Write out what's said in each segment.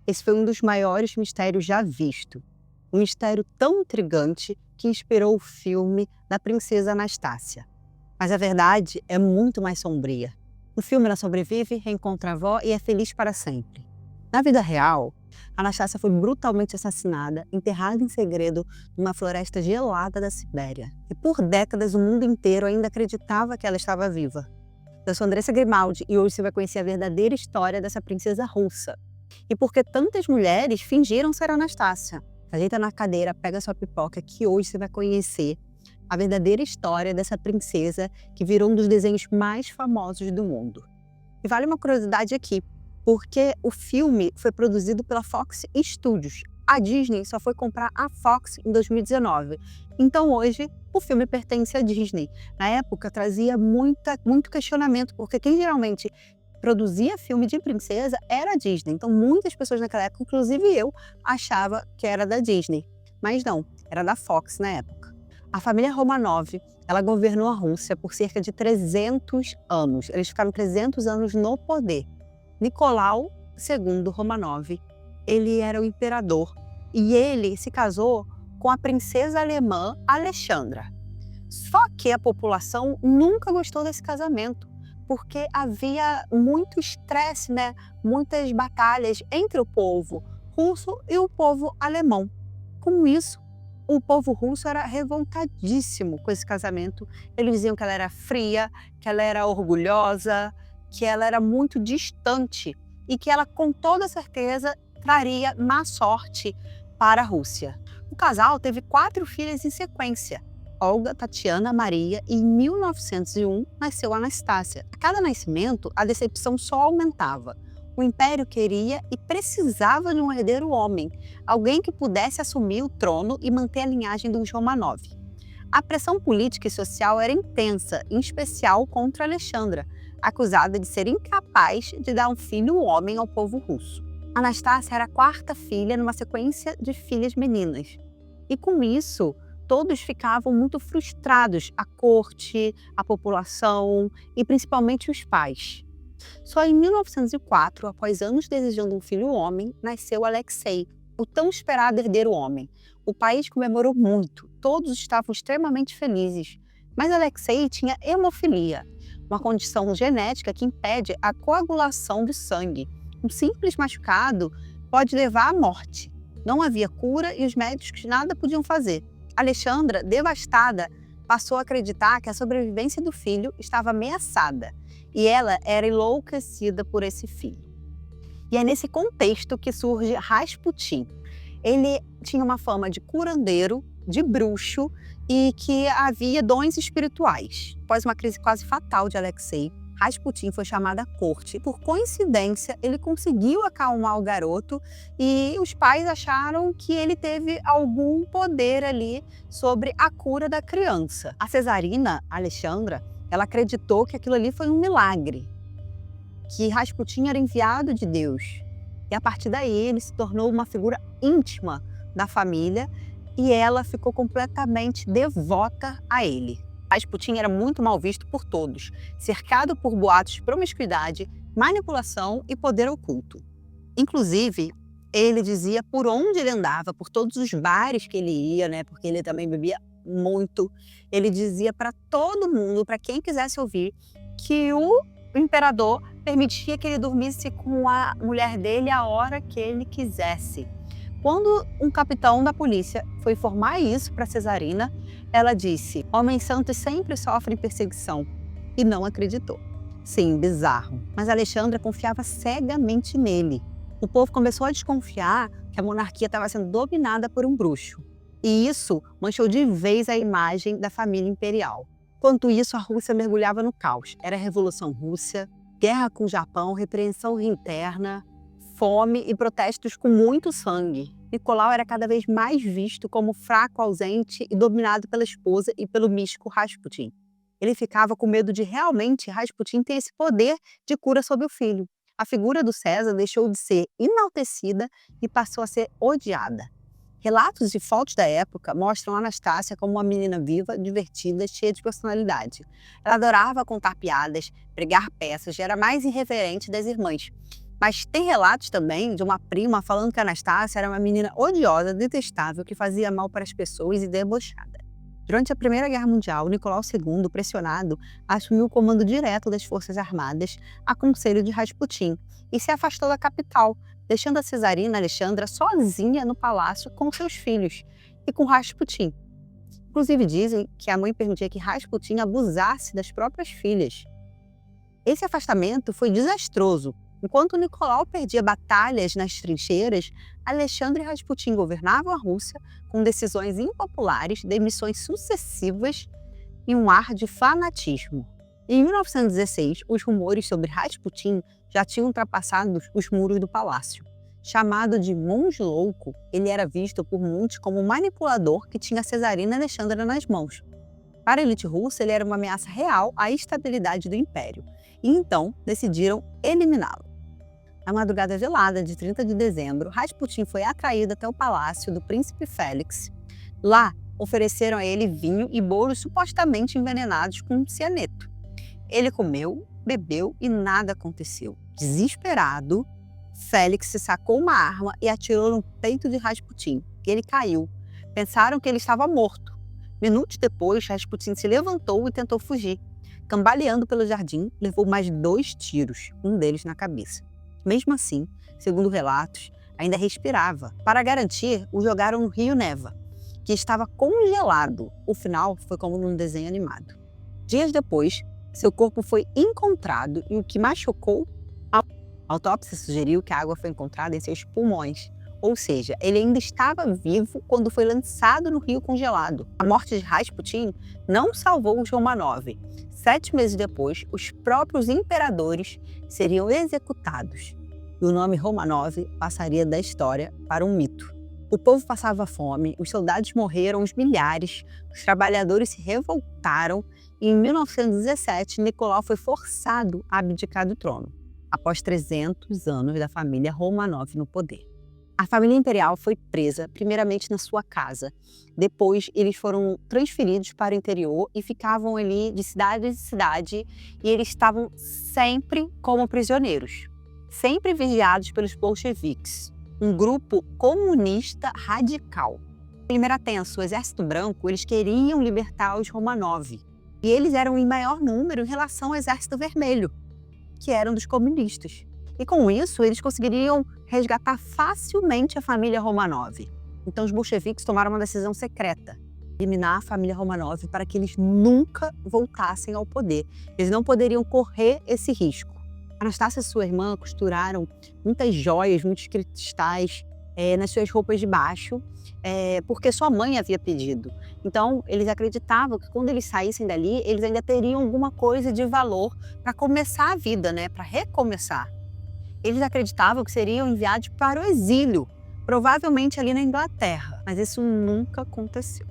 Esse foi um dos maiores mistérios já visto. Um mistério tão intrigante que inspirou o filme da Princesa Anastácia. Mas a verdade é muito mais sombria. No filme, ela sobrevive, reencontra a avó e é feliz para sempre. Na vida real, Anastácia foi brutalmente assassinada, enterrada em segredo numa floresta gelada da Sibéria. E por décadas o mundo inteiro ainda acreditava que ela estava viva. Eu sou Andressa Grimaldi e hoje você vai conhecer a verdadeira história dessa princesa russa. E por que tantas mulheres fingiram ser Anastácia. Ajeita na cadeira, pega sua pipoca, que hoje você vai conhecer a verdadeira história dessa princesa que virou um dos desenhos mais famosos do mundo. E vale uma curiosidade aqui, porque o filme foi produzido pela Fox Studios. A Disney só foi comprar a Fox em 2019. Então hoje o filme pertence à Disney. Na época trazia muito questionamento, porque quem geralmente produzia filme de princesa era a Disney. Então muitas pessoas naquela época, inclusive eu, achava que era da Disney. Mas não, era da Fox na época. A família Romanov, ela governou a Rússia por cerca de 300 anos. Eles ficaram 300 anos no poder. Nicolau II Romanov, ele era o imperador e ele se casou com a princesa alemã Alexandra. Só que a população nunca gostou desse casamento, porque havia muito estresse, muitas batalhas entre o povo russo e o povo alemão. Com isso, o povo russo era revoltadíssimo com esse casamento. Eles diziam que ela era fria, que ela era orgulhosa, que ela era muito distante e que ela, com toda certeza, traria má sorte para a Rússia. O casal teve 4 filhas em sequência: Olga, Tatiana, Maria, e em 1901 nasceu Anastácia. A cada nascimento, a decepção só aumentava. O império queria e precisava de um herdeiro homem, alguém que pudesse assumir o trono e manter a linhagem dos Romanov. A pressão política e social era intensa, em especial contra Alexandra, acusada de ser incapaz de dar um filho homem ao povo russo. Anastácia era a 4ª filha numa sequência de filhas meninas. E com isso, todos ficavam muito frustrados, a corte, a população e principalmente os pais. Só em 1904, após anos desejando um filho homem, nasceu Alexei, o tão esperado herdeiro homem. O país comemorou muito, todos estavam extremamente felizes. Mas Alexei tinha hemofilia, uma condição genética que impede a coagulação do sangue. Um simples machucado pode levar à morte. Não havia cura e os médicos nada podiam fazer. Alexandra, devastada, passou a acreditar que a sobrevivência do filho estava ameaçada e ela era enlouquecida por esse filho. E é nesse contexto que surge Rasputin. Ele tinha uma fama de curandeiro, de bruxo e que havia dons espirituais. Após uma crise quase fatal de Alexei, Rasputin foi chamado à corte. Por coincidência, ele conseguiu acalmar o garoto e os pais acharam que ele teve algum poder ali sobre a cura da criança. A cesarina, Alexandra, ela acreditou que aquilo ali foi um milagre, que Rasputin era enviado de Deus. E a partir daí ele se tornou uma figura íntima da família e ela ficou completamente devota a ele. Rasputin era muito mal visto por todos, cercado por boatos de promiscuidade, manipulação e poder oculto. Inclusive, ele dizia por onde ele andava, por todos os bares que ele ia, porque ele também bebia muito, ele dizia para todo mundo, para quem quisesse ouvir, que o imperador permitia que ele dormisse com a mulher dele a hora que ele quisesse. Quando um capitão da polícia foi informar isso para Cesarina, ela disse: "Homens santos sempre sofrem perseguição", e não acreditou. Sim, bizarro. Mas Alexandra confiava cegamente nele. O povo começou a desconfiar que a monarquia estava sendo dominada por um bruxo. E isso manchou de vez a imagem da família imperial. Enquanto isso, a Rússia mergulhava no caos. Era a Revolução Russa, guerra com o Japão, repreensão interna, fome e protestos com muito sangue. Nicolau era cada vez mais visto como fraco, ausente e dominado pela esposa e pelo místico Rasputin. Ele ficava com medo de realmente Rasputin ter esse poder de cura sobre o filho. A figura do César deixou de ser enaltecida e passou a ser odiada. Relatos e fotos da época mostram Anastácia como uma menina viva, divertida, cheia de personalidade. Ela adorava contar piadas, pregar peças e era a mais irreverente das irmãs. Mas tem relatos também de uma prima falando que a Anastácia era uma menina odiosa, detestável, que fazia mal para as pessoas e debochada. Durante a Primeira Guerra Mundial, Nicolau II, pressionado, assumiu o comando direto das Forças Armadas a conselho de Rasputin e se afastou da capital, deixando a cesarina Alexandra sozinha no palácio com seus filhos e com Rasputin. Inclusive dizem que a mãe permitia que Rasputin abusasse das próprias filhas. Esse afastamento foi desastroso. Enquanto Nicolau perdia batalhas nas trincheiras, Alexandre e Rasputin governavam a Rússia com decisões impopulares, demissões sucessivas e um ar de fanatismo. Em 1916, os rumores sobre Rasputin já tinham ultrapassado os muros do palácio. Chamado de monge louco, ele era visto por muitos como um manipulador que tinha a cesarina Alexandra nas mãos. Para a elite russa, ele era uma ameaça real à estabilidade do império, e então decidiram eliminá-lo. Na madrugada gelada de 30 de dezembro, Rasputin foi atraído até o palácio do príncipe Félix. Lá, ofereceram a ele vinho e bolos supostamente envenenados com cianeto. Ele comeu, bebeu e nada aconteceu. Desesperado, Félix sacou uma arma e atirou no peito de Rasputin. Ele caiu. Pensaram que ele estava morto. Minutos depois, Rasputin se levantou e tentou fugir. Cambaleando pelo jardim, levou mais 2 tiros, um deles na cabeça. Mesmo assim, segundo relatos, ainda respirava. Para garantir, o jogaram no rio Neva, que estava congelado. O final foi como num desenho animado. Dias depois, seu corpo foi encontrado e o que mais chocou, a autópsia sugeriu que a água foi encontrada em seus pulmões. Ou seja, ele ainda estava vivo quando foi lançado no rio congelado. A morte de Rasputin não salvou os Romanov. 7 meses depois, os próprios imperadores seriam executados. E o nome Romanov passaria da história para um mito. O povo passava fome, os soldados morreram aos milhares, os trabalhadores se revoltaram e em 1917 Nicolau foi forçado a abdicar do trono, após 300 anos da família Romanov no poder. A família imperial foi presa, primeiramente na sua casa. Depois, eles foram transferidos para o interior e ficavam ali de cidade em cidade, e eles estavam sempre como prisioneiros, sempre vigiados pelos bolcheviques, um grupo comunista radical. Primeira tenso, o Exército Branco, eles queriam libertar os Romanov, e eles eram em maior número em relação ao Exército Vermelho, que eram dos comunistas. E com isso, eles conseguiriam resgatar facilmente a família Romanov. Então os bolcheviques tomaram uma decisão secreta: eliminar a família Romanov para que eles nunca voltassem ao poder. Eles não poderiam correr esse risco. Anastácia e sua irmã costuraram muitas joias, muitos cristais nas suas roupas de baixo, porque sua mãe havia pedido. Então eles acreditavam que quando eles saíssem dali, eles ainda teriam alguma coisa de valor para começar a vida, para recomeçar. Eles acreditavam que seriam enviados para o exílio, provavelmente ali na Inglaterra, mas isso nunca aconteceu.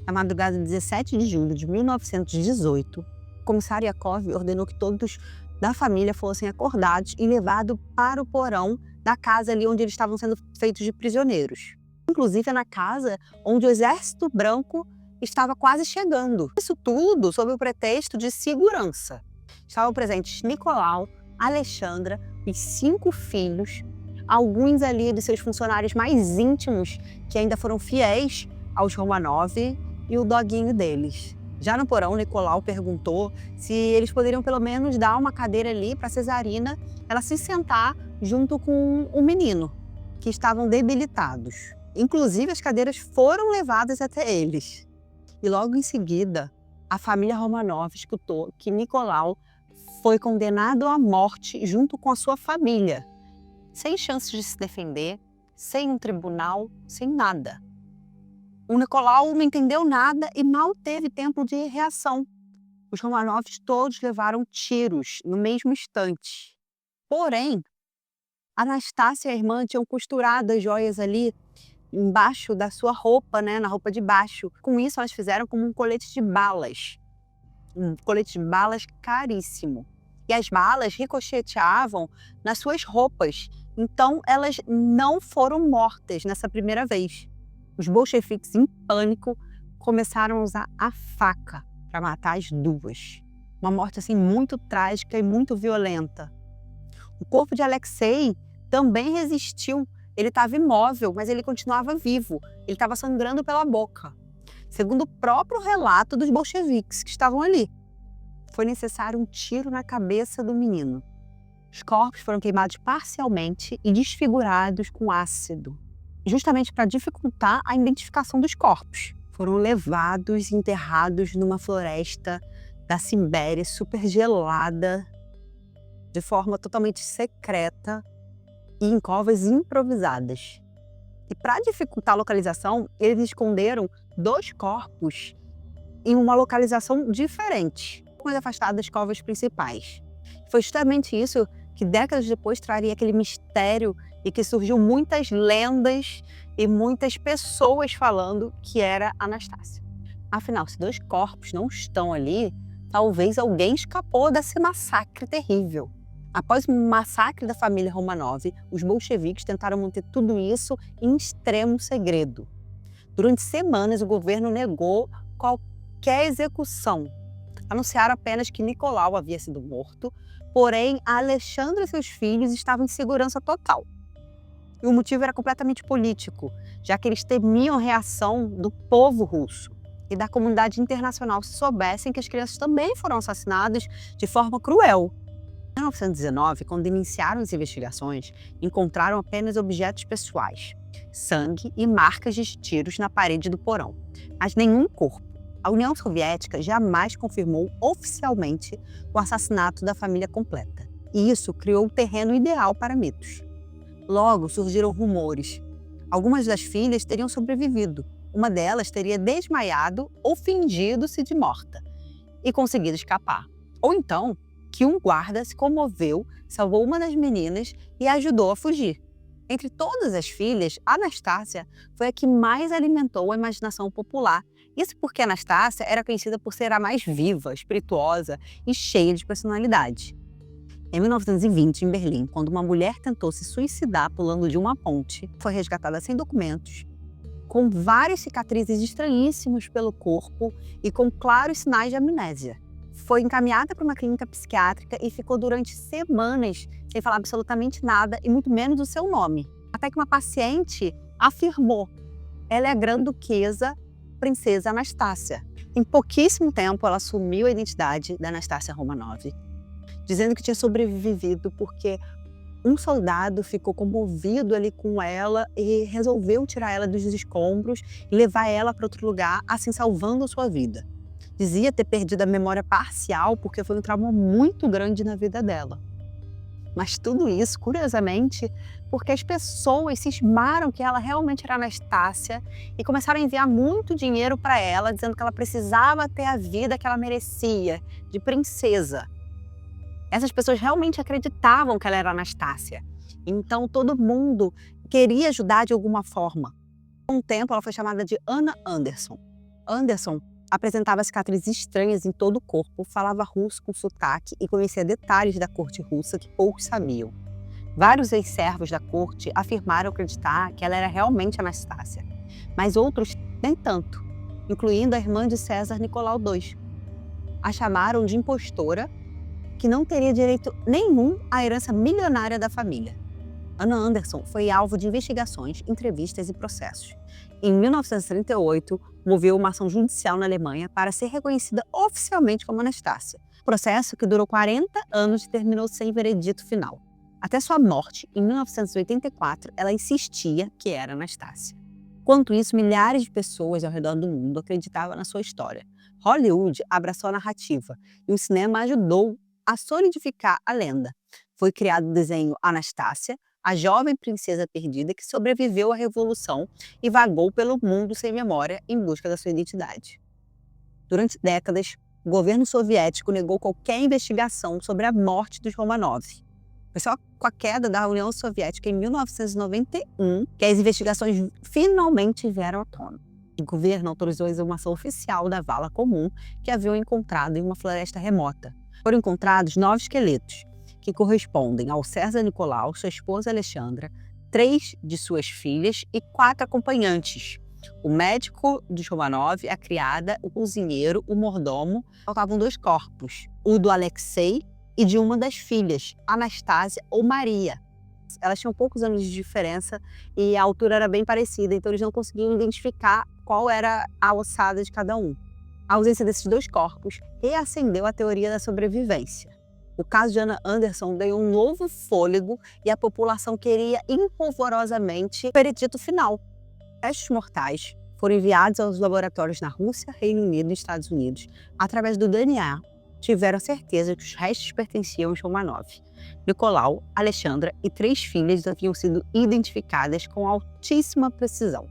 Na madrugada de 17 de julho de 1918, o comissário Yakov ordenou que todos da família fossem acordados e levados para o porão da casa ali onde eles estavam sendo feitos de prisioneiros. Inclusive na casa onde o Exército Branco estava quase chegando. Isso tudo sob o pretexto de segurança. Estavam presentes Nicolau, Alexandra, os 5 filhos, alguns ali de seus funcionários mais íntimos que ainda foram fiéis aos Romanov e o doguinho deles. Já no porão, Nicolau perguntou se eles poderiam pelo menos dar uma cadeira ali para a cesarina ela se sentar junto com o menino, que estavam debilitados. Inclusive as cadeiras foram levadas até eles. E logo em seguida, a família Romanov escutou que Nicolau foi condenado à morte junto com a sua família, sem chances de se defender, sem um tribunal, sem nada. O Nicolau não entendeu nada e mal teve tempo de reação. Os Romanovs todos levaram tiros no mesmo instante. Porém, Anastácia e a irmã tinham costurado as joias ali embaixo da sua roupa, na roupa de baixo. Com isso, elas fizeram como um colete de balas. Um colete de balas caríssimo. E as balas ricocheteavam nas suas roupas. Então, elas não foram mortas nessa primeira vez. Os bolcheviques, em pânico, começaram a usar a faca para matar as duas. Uma morte assim muito trágica e muito violenta. O corpo de Alexei também resistiu. Ele estava imóvel, mas ele continuava vivo. Ele estava sangrando pela boca. Segundo o próprio relato dos bolcheviques que estavam ali, foi necessário um tiro na cabeça do menino. Os corpos foram queimados parcialmente e desfigurados com ácido, justamente para dificultar a identificação dos corpos. Foram levados e enterrados numa floresta da Sibéria super gelada, de forma totalmente secreta e em covas improvisadas. E para dificultar a localização, eles esconderam 2 corpos em uma localização diferente, mais afastada das covas principais. Foi justamente isso que décadas depois traria aquele mistério e que surgiu muitas lendas e muitas pessoas falando que era Anastácia. Afinal, se 2 corpos não estão ali, talvez alguém escapou desse massacre terrível. Após o massacre da família Romanov, os bolcheviques tentaram manter tudo isso em extremo segredo. Durante semanas, o governo negou qualquer execução. Anunciaram apenas que Nicolau havia sido morto, porém Alexandre e seus filhos estavam em segurança total. E o motivo era completamente político, já que eles temiam a reação do povo russo e da comunidade internacional se soubessem que as crianças também foram assassinadas de forma cruel. Em 1919, quando iniciaram as investigações, encontraram apenas objetos pessoais, sangue e marcas de tiros na parede do porão, mas nenhum corpo. A União Soviética jamais confirmou oficialmente o assassinato da família completa, e isso criou o terreno ideal para mitos. Logo surgiram rumores. Algumas das filhas teriam sobrevivido, uma delas teria desmaiado ou fingido-se de morta e conseguido escapar. Ou então, que um guarda se comoveu, salvou uma das meninas e a ajudou a fugir. Entre todas as filhas, Anastácia foi a que mais alimentou a imaginação popular. Isso porque Anastácia era conhecida por ser a mais viva, espirituosa e cheia de personalidade. Em 1920, em Berlim, quando uma mulher tentou se suicidar pulando de uma ponte, foi resgatada sem documentos, com várias cicatrizes estranhíssimas pelo corpo e com claros sinais de amnésia. Foi encaminhada para uma clínica psiquiátrica e ficou durante semanas sem falar absolutamente nada e muito menos o seu nome. Até que uma paciente afirmou: ela é a Grã-Duquesa Princesa Anastácia. Em pouquíssimo tempo, ela assumiu a identidade da Anastácia Romanov, dizendo que tinha sobrevivido porque um soldado ficou comovido ali com ela e resolveu tirar ela dos escombros e levar ela para outro lugar, assim salvando sua vida. Dizia ter perdido a memória parcial porque foi um trauma muito grande na vida dela. Mas tudo isso, curiosamente, porque as pessoas cismaram que ela realmente era Anastácia e começaram a enviar muito dinheiro para ela, dizendo que ela precisava ter a vida que ela merecia, de princesa. Essas pessoas realmente acreditavam que ela era Anastácia. Então todo mundo queria ajudar de alguma forma. Com o tempo, ela foi chamada de Anna Anderson. Anderson apresentava cicatrizes estranhas em todo o corpo, falava russo com sotaque e conhecia detalhes da corte russa que poucos sabiam. Vários ex-servos da corte afirmaram acreditar que ela era realmente Anastácia, mas outros nem tanto, incluindo a irmã de César Nicolau II. A chamaram de impostora, que não teria direito nenhum à herança milionária da família. Anna Anderson foi alvo de investigações, entrevistas e processos. Em 1938, moveu uma ação judicial na Alemanha para ser reconhecida oficialmente como Anastácia. Processo que durou 40 anos e terminou sem veredito final. Até sua morte, em 1984, ela insistia que era Anastácia. Enquanto isso, milhares de pessoas ao redor do mundo acreditavam na sua história. Hollywood abraçou a narrativa e o cinema ajudou a solidificar a lenda. Foi criado o desenho Anastácia, a jovem princesa perdida que sobreviveu à revolução e vagou pelo mundo sem memória em busca da sua identidade. Durante décadas, o governo soviético negou qualquer investigação sobre a morte dos Romanov. Foi só com a queda da União Soviética em 1991 que as investigações finalmente vieram à tona. O governo autorizou a exumação oficial da vala comum que haviam encontrado em uma floresta remota. Foram encontrados 9 esqueletos, que correspondem ao César Nicolau, sua esposa Alexandra, 3 de suas filhas e 4 acompanhantes. O médico dos Romanov, a criada, o cozinheiro, o mordomo. Faltavam 2 corpos, o do Alexei e de uma das filhas, Anastácia ou Maria. Elas tinham poucos anos de diferença e a altura era bem parecida, então eles não conseguiam identificar qual era a ossada de cada um. A ausência desses dois corpos reacendeu a teoria da sobrevivência. O caso de Anna Anderson deu um novo fôlego e a população queria impolvorosamente o veredito final. Testes mortais foram enviados aos laboratórios na Rússia, Reino Unido e Estados Unidos. Através do DNA, tiveram certeza que os restos pertenciam aos Romanov. Nicolau, Alexandra e 3 filhas haviam sido identificadas com altíssima precisão.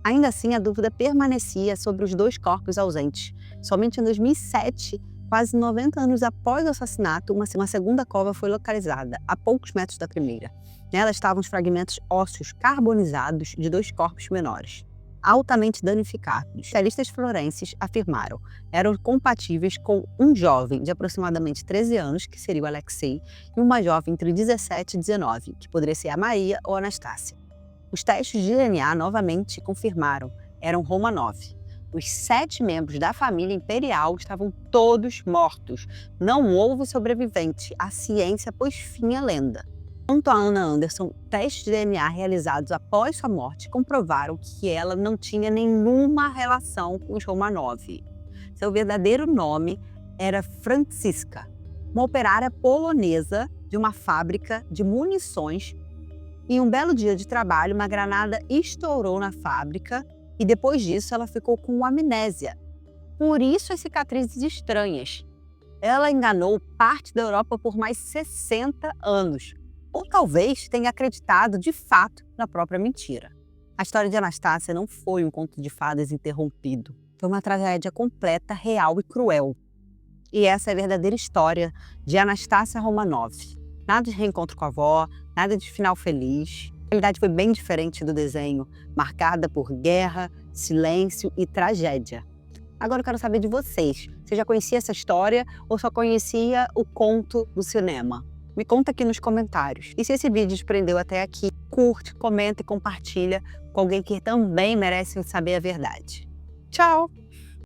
Ainda assim, a dúvida permanecia sobre os 2 corpos ausentes. Somente em 2007, quase 90 anos após o assassinato, uma segunda cova foi localizada, a poucos metros da primeira. Nela estavam os fragmentos ósseos carbonizados de 2 corpos menores, altamente danificados. Especialistas forenses afirmaram eram compatíveis com um jovem de aproximadamente 13 anos, que seria o Alexei, e uma jovem entre 17 e 19, que poderia ser a Maria ou a Anastácia. Os testes de DNA novamente confirmaram eram Romanov. Os 7 membros da família imperial estavam todos mortos. Não houve sobrevivente. A ciência pôs fim à lenda. Quanto a Anna Anderson, testes de DNA realizados após sua morte comprovaram que ela não tinha nenhuma relação com os Romanov. Seu verdadeiro nome era Franziska, uma operária polonesa de uma fábrica de munições. Em um belo dia de trabalho, uma granada estourou na fábrica e depois disso ela ficou com amnésia. Por isso as cicatrizes estranhas. Ela enganou parte da Europa por mais 60 anos. Ou talvez tenha acreditado de fato na própria mentira. A história de Anastácia não foi um conto de fadas interrompido. Foi uma tragédia completa, real e cruel. E essa é a verdadeira história de Anastácia Romanov. Nada de reencontro com a avó, nada de final feliz. A realidade foi bem diferente do desenho, marcada por guerra, silêncio e tragédia. Agora eu quero saber de vocês. Você já conhecia essa história ou só conhecia o conto do cinema? Me conta aqui nos comentários. E se esse vídeo te prendeu até aqui, curte, comenta e compartilha com alguém que também merece saber a verdade. Tchau!